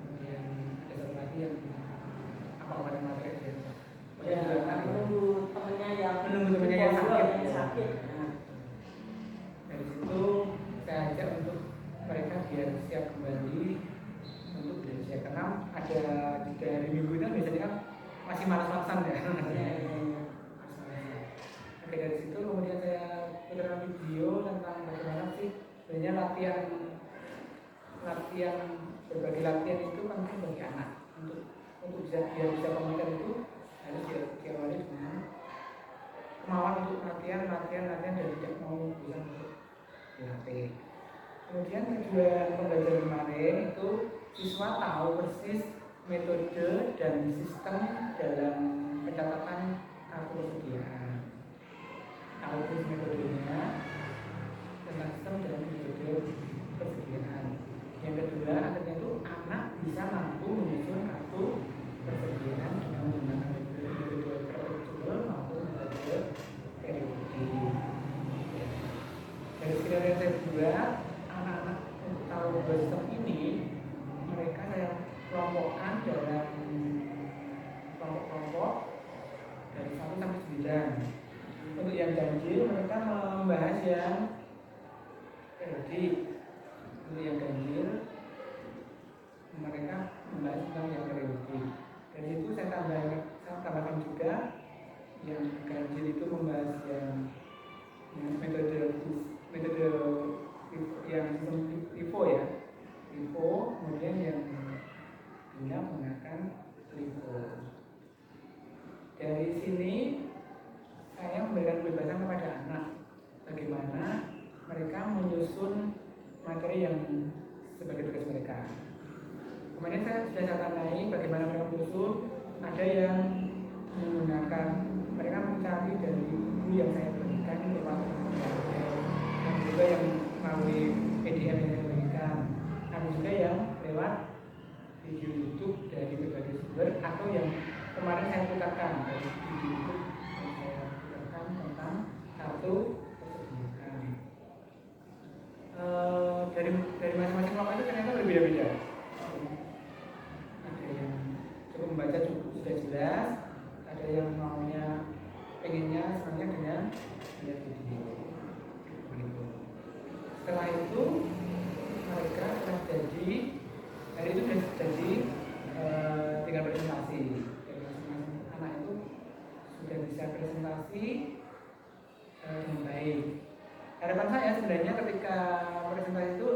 Kemudian ada satu lagi yang apa kemarin materi Ya, menunggu temennya yang sakit. Nah, dari situ saya ajak untuk mereka biar siap kembali untuk belajar, karena ada 3 hari minggu itu biasanya kan masih malas-malasan ya. Oke, dari situ kemudian saya putarkan video tentang bagaimana sih sebenarnya latihan berbagai latihan itu penting bagi anak untuk bisa komunikasi itu harus diawali dengan kemauan untuk latihan dan tidak mau bilang untuk dilatih. Kemudian tujuan pembelajaran kemarin itu siswa tahu persis metode dan sistem dalam pencatatan kartu persediaan. Tahu persis metodenya tentang sistem dalam metode persediaan. Yang kedua, akhirnya itu anak bisa mampu menyusun kartu persediaan dengan menggunakan metode prosedural maupun metode periodik. Dari skenario yang saya buat, anak-anak untuk tahu sistem ini mereka saya kelompokkan dalam kelompok-kelompok dari 1 sampai 9. Untuk yang ganjil mereka membahas yang periodik. Untuk yang ganjil mereka membahas tentang yang periodik. Dari itu saya tambahkan juga yang ganjil itu membahas yang metode yang LIFO ya, LIFO, kemudian yang genap menggunakan LIFO. Dari sini saya memberikan kebebasan kepada anak bagaimana mereka menyusun materi yang sebagai tugas mereka. Kemudian saya sudah tandai bagaimana mereka menyusun. Ada yang menggunakan, mereka mencari dari buku yang saya berikan lewat dan juga yang melalui PDF yang saya berikan. Ada juga yang lewat video YouTube dari berbagai sumber atau yang kemarin saya putarkan dari video YouTube yang saya putarkan tentang kartu persediaan. Dari masing-masing kelompok itu ternyata berbeda-beda. Ada yang cukup membaca cukup sudah jelas, ada yang maunya pengennya sebenarnya dengan lihat video. Begitu. Setelah itu mereka sudah jadi hari itu sudah jadi tinggal presentasi. Jadi masing-masing anak itu sudah bisa presentasi dengan baik. Harapan saya sebenarnya ketika presentasi itu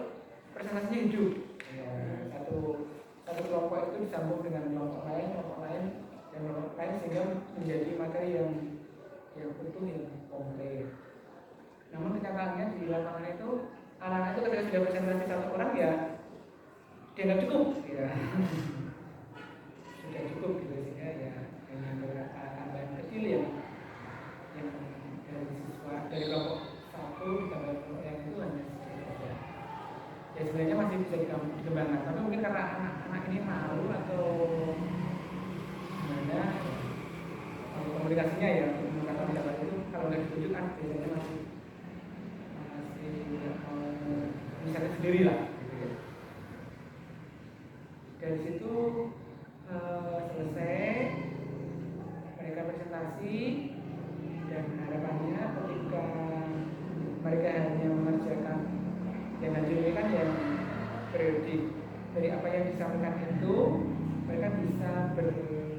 presentasinya hidup. Ya, satu kelompok itu disambung dengan kelompok lain sehingga menjadi materi yang utuh, yang komplit. Namun kenyataannya di lapangan itu anak-anak itu ketika sudah presentasi satu orang ya dianggap cukup ya. Sudah cukup gitu, sehingga ya hanya beberapa tambahan kecil yang dari siswa dari kelompok 1 ditambah kelompok yang itu hanya sebenarnya masih bisa dikembangkan, tapi mungkin karena anak-anak ini malu atau gimana komunikasinya ya untuk mengungkapkan pendapat itu kalau nggak ditunjukkan biasanya masih inisiatif sendiri lah gitu ya. Dari situ selesai mereka presentasi, dan harapannya ketika mereka hanya mengerjakan yang hasil ini kan yang periodik dari apa yang disampaikan itu, mereka bisa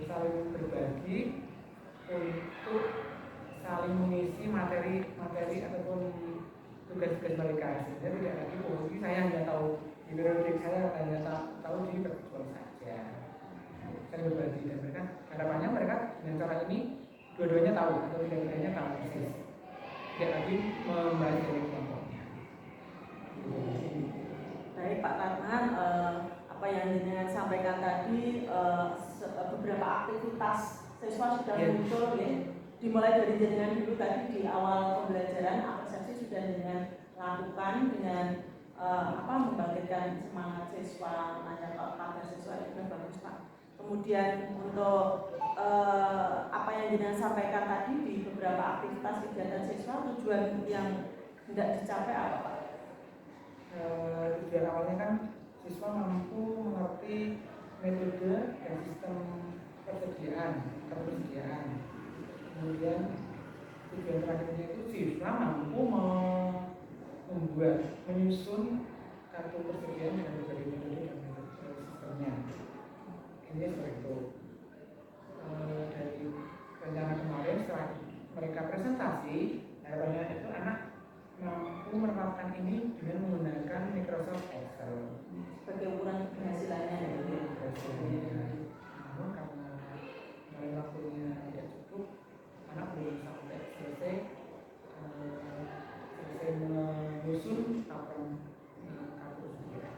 saling berbagi untuk saling mengisi materi ataupun tugas-tugas mereka, sehingga tidak lagi posisi saya hanya tahu di periodik, saya hanya tahu di perjuangan saja. Saya berbagi, dan mereka harapannya mereka dengan cara ini dua-duanya tahu atau tidak-tidaknya tahu persis, tidak lagi membahas dari kelompoknya. Baik Pak Tarman, apa yang Jenengan sampaikan tadi, beberapa aktivitas siswa sudah muncul ya. Dimulai dari Jenengan dulu tadi di awal pembelajaran, apresiasi sudah Jenengan lakukan dengan membangkitkan semangat siswa, menanyakan kabar siswa, itu bagus Pak. Kemudian untuk apa yang Jenengan sampaikan tadi di beberapa aktivitas kegiatan siswa, tujuan yang hendak dicapai apa Pak? Tujuan awalnya kan siswa mampu mengerti metode dan sistem ketersediaan. Kemudian tujuan terakhirnya itu siswa mampu menyusun kartu persediaan dengan berbagai metode dan sistemnya. Ini seperti itu. Dari rencana kemarin setelah mereka presentasi, harapannya itu anak mampu menerapkan ini dengan menggunakan Microsoft Excel sebagai ukuran keberhasilannya ya. Namun karena waktunya tidak cukup, anak belum sampai selesai menyusun kapan kartu persediaan.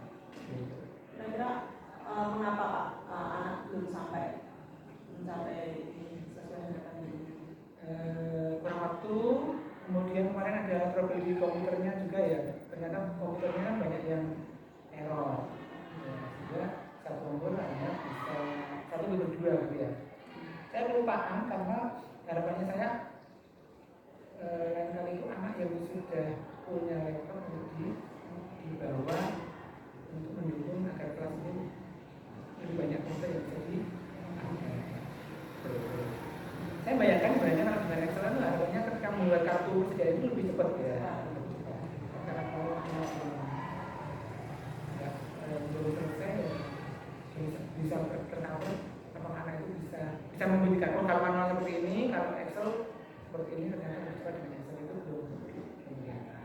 Kira-kira mengapa Pak anak belum sampai mencapai sesuai harapan ini? Kurang waktu. Kemudian kemarin ada problem di komputernya juga ya, ternyata komputernya kan banyak yang error ya, sehingga satu komputer hanya bisa 1/2 gitu ya. Saya kelupaan karena harapannya saya lain kali itu anak yang sudah punya laptop untuk dibawa untuk mendukung agar kelas ini lebih banyak komputer yang bisa saya bayangkan sebenarnya kalau dengan Excel itu harapannya ketika membuat kartu persediaan itu lebih cepat ya. Karena kalau belum selesai ya bisa tercover, apakah anak itu bisa membuktikan kalau manual seperti ini, kalau Excel seperti ini ternyata lebih cepat dengan Excel itu belum kelihatan.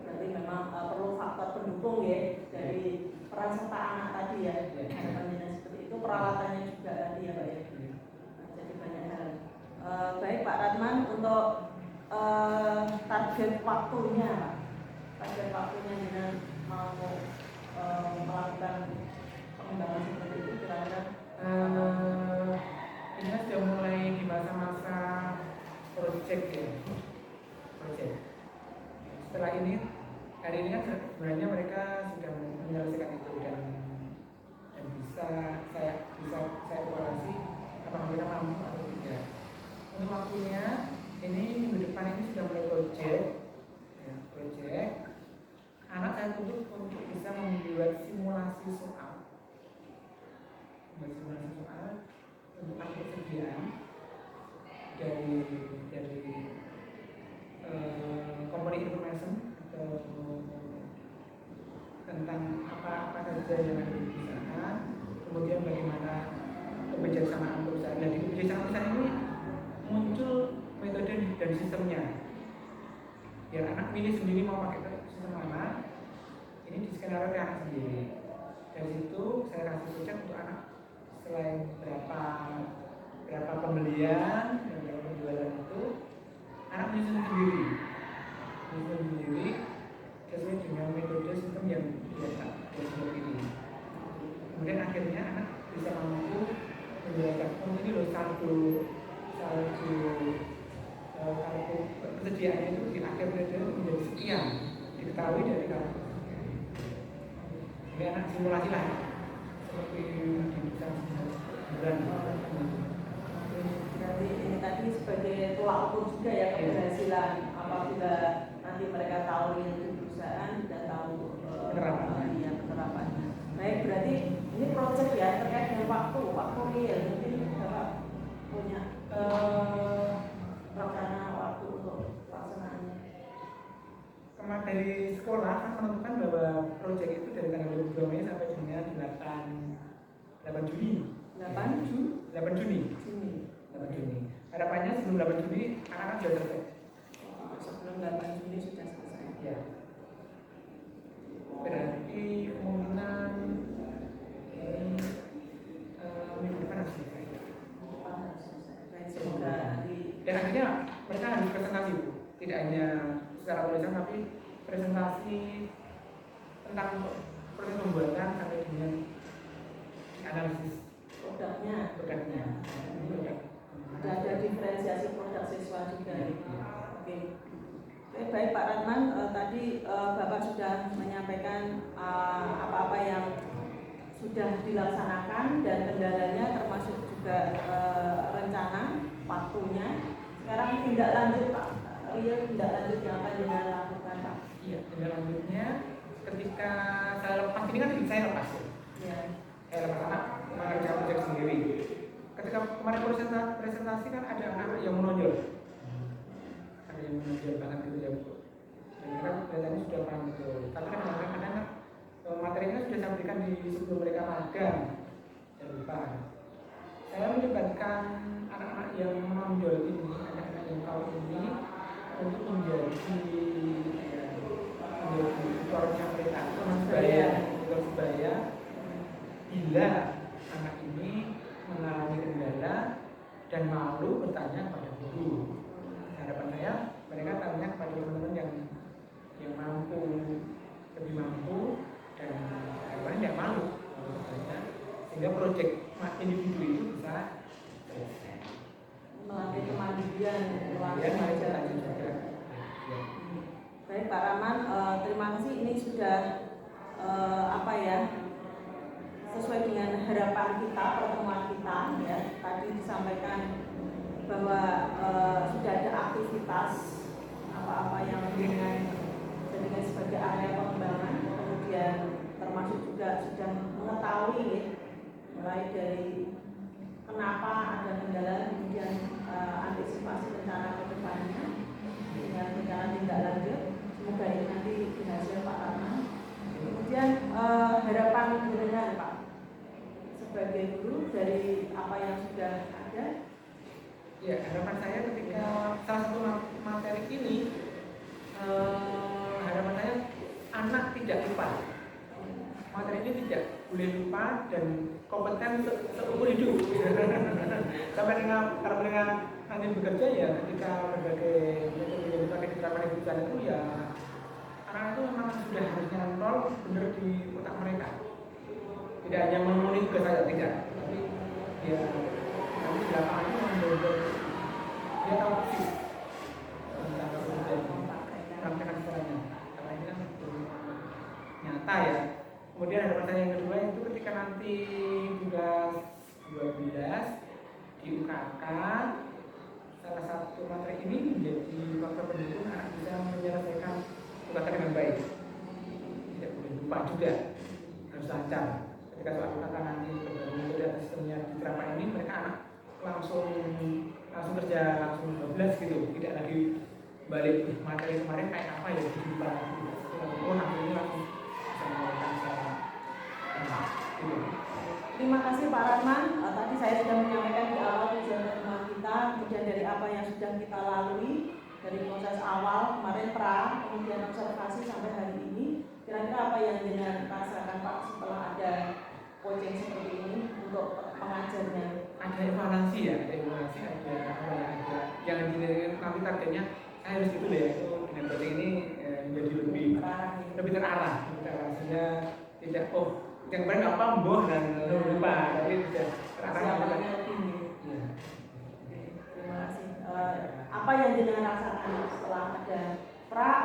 Berarti memang perlu faktor pendukung ya dari peran serta anak tadi ya. Harapannya seperti itu, peralatannya juga tadi ya Pak ya. Baik Pak Radman, untuk target waktunya Pak, target waktunya dengan mau melakukan pengembangan seperti itu kira-kira ini sudah mulai di masa-masa project ya, setelah ini hari ini kan sebenarnya mereka sudah menyelesaikan itu dan bisa saya evaluasi apakah mereka mampu atau tidak. Untuk waktunya ini minggu depan ini sudah mulai project. Anak saya tuntut untuk bisa membuat simulasi soal untuk kartu persediaan dari company information atau tentang apa saja yang ada di sana, kemudian bagaimana kebijaksanaan perusahaan. Jadi kebijaksanaan perusahaan ini muncul metode dan sistemnya, biar anak pilih sendiri mau pakai sistem mana. Ini di skenario anak sendiri. Dari situ saya kasih project untuk anak, selain berapa pembelian dan berapa penjualan itu, anak menyusun sendiri sesuai dengan metode sistem yang dia pilih. Kemudian akhirnya anak bisa mampu menjelaskan, ini loh kartu persediaannya itu di akhir periode menjadi sekian, diketahui dari kartu. Jadi anak simulasi lah seperti dibutuhkan bulan. Berarti ini tadi sebagai tolak ukur juga ya keberhasilan apabila nanti mereka tahu yang di perusahaan dan tahu penerapannya. Baik, berarti ini proyek ya terkait dengan waktu real. Mungkin Bapak punya rencana waktu untuk pelaksanaannya. Kemarin dari sekolah kan menentukan bahwa proyek itu dari tanggal 22 Mei sampai dengan 8 Juni. 8 Juni. Harapannya sebelum 8 Juni anak-anak sudah selesai. Sebelum 8 Juni sudah selesai. Ya. Berarti kemungkinan ini minggu depan harus selesai. Baik, semoga nanti. Dan akhirnya mereka harus presentasi, tidak hanya secara tulisan tapi presentasi tentang proses pembuatan sampai dengan analisis Produknya. Produk. Ada diferensiasi produk siswa juga. Oke. Oke, baik Pak Radman, tadi Bapak sudah menyampaikan apa-apa yang sudah dilaksanakan dan kendalanya termasuk juga rencana waktunya. Sekarang tindak lanjut Pak, tindak lanjut yang akan dilakukan Pak. Iya, tindak lanjutnya ketika saya lepas ini kan saya lepas ya. Ya. Saya lepas anak mengerjakan proyek sendiri. Ketika kemarin presentasi kan ada anak-anak yang menonjol. Ada yang menonjol banget gitu ya. Dan mereka kelihatannya sudah paham betul. Tapi kan kadang-kadang materinya sudah saya berikan di sebelum mereka magang. Saya lupa. Saya melibatkan anak-anak yang menonjol ini, anak-anak yang tahu ini untuk menjadi tutornya mereka, tutor sebaya. Bila anak ini mengalami kendala dan malu bertanya kepada guru. Harapan saya mereka tanya kepada teman-teman yang mampu, lebih mampu dan harapannya tidak malu bertanya, sehingga proyek individu itu bisa selesai. Melatih kemandirian, Melatih juga. Baik Pak Rahman, terima kasih. Ini sudah sesuai dengan harapan kita, pertemuan kita ya. Tadi disampaikan bahwa sudah ada aktivitas apa-apa yang dengan sebagai area pengembangan, kemudian termasuk juga sudah mengetahui mulai dari kenapa ada kendala, kemudian antisipasi rencana ke depannya dengan rencana tindak lanjut. Semoga ini nanti berhasil Pak Rahman. Kemudian harapan dengan Pak sebagai guru dari apa yang sudah ada. Ya, harapan saya ketika salah satu materi ini harapan saya anak tidak lupa. Materi ini tidak boleh lupa dan kompeten seumur hidup. Sampai dengan kalau mereka nanti bekerja ya ketika berbagai metode yang dipakai di perusahaan itu ya anak itu memang sudah harusnya nol benar di otak mereka. Tidak hanya memenuhi tugas saja, tidak, tapi ya nanti di lapangan itu membentuk dia tahu persis tentang praktekan caranya. Karena ini kan nyata ya. Kemudian harapan saya yang kedua itu ketika nanti tugas 12 di UKK salah satu materi ini menjadi faktor pendukung anak bisa menyelesaikan tugasnya dengan baik. Tidak boleh lupa juga, harus lancar. Ketika soal UKK nanti berbagai dan sistemnya diterapkan ini, mereka anak langsung kerja langsung 12 gitu, tidak lagi balik materi kemarin kayak apa ya lupa lagi. Hasilnya langsung bisa melakukan secara gitu. Terima kasih Pak Rahman. Tadi saya sudah menyampaikan di awal tujuan pertemuan kita, kemudian dari apa yang sudah kita lalui dari proses awal kemarin kemudian observasi sampai hari ini. Kira-kira apa yang dengan rasakan Pak setelah ada coaching seperti ini untuk pengajarnya? Ada evaluasi ya, ada yang nanti targetnya saya harus itu deh, itu dengan coaching ini menjadi lebih terarah, sehingga tidak yang kemarin apa boh dan lupa, tapi tidak terarah. Terima kasih. Apa yang jenengan rasakan setelah ada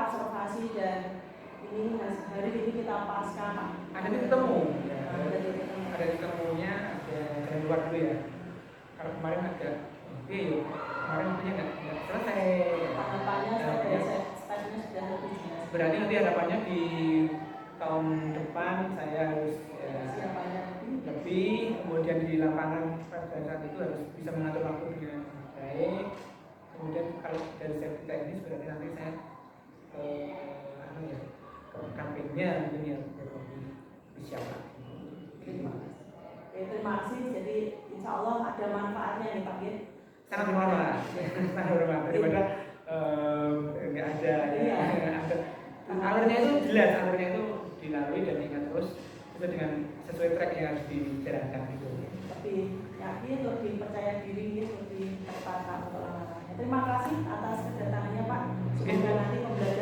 observasi dan ini hari ini kita Prapaskah Pak? Ada di ketemu ya. Ada di ketemu. Ada di ketemunya, ada jalan keluar dulu ya. Kalau kemarin agak kemarin punya nggak selesai. Harapannya saya stepnya sudah lebih jelas. Berarti nanti harapannya di tahun depan saya harus Siapanya lebih, kemudian di lapangan pada saat itu harus bisa mengatur waktu dengan baik. Kemudian kalau dari safety teknis berarti nanti saya ke kampanye mungkin ya lebih siap. Terima kasih. Jadi insya Allah ada manfaatnya nih Pak ya. Sangat bermanfaat, sangat bermanfaat daripada nggak ada. Iya. Alurnya itu jelas, alurnya itu dilalui dan ingat terus sesuai track yang harus dijalankan itu. Lebih yakin, lebih percaya diri, lebih tertata untuk langkahnya. Terima kasih atas kedatangannya Pak. Semoga nanti pembelajaran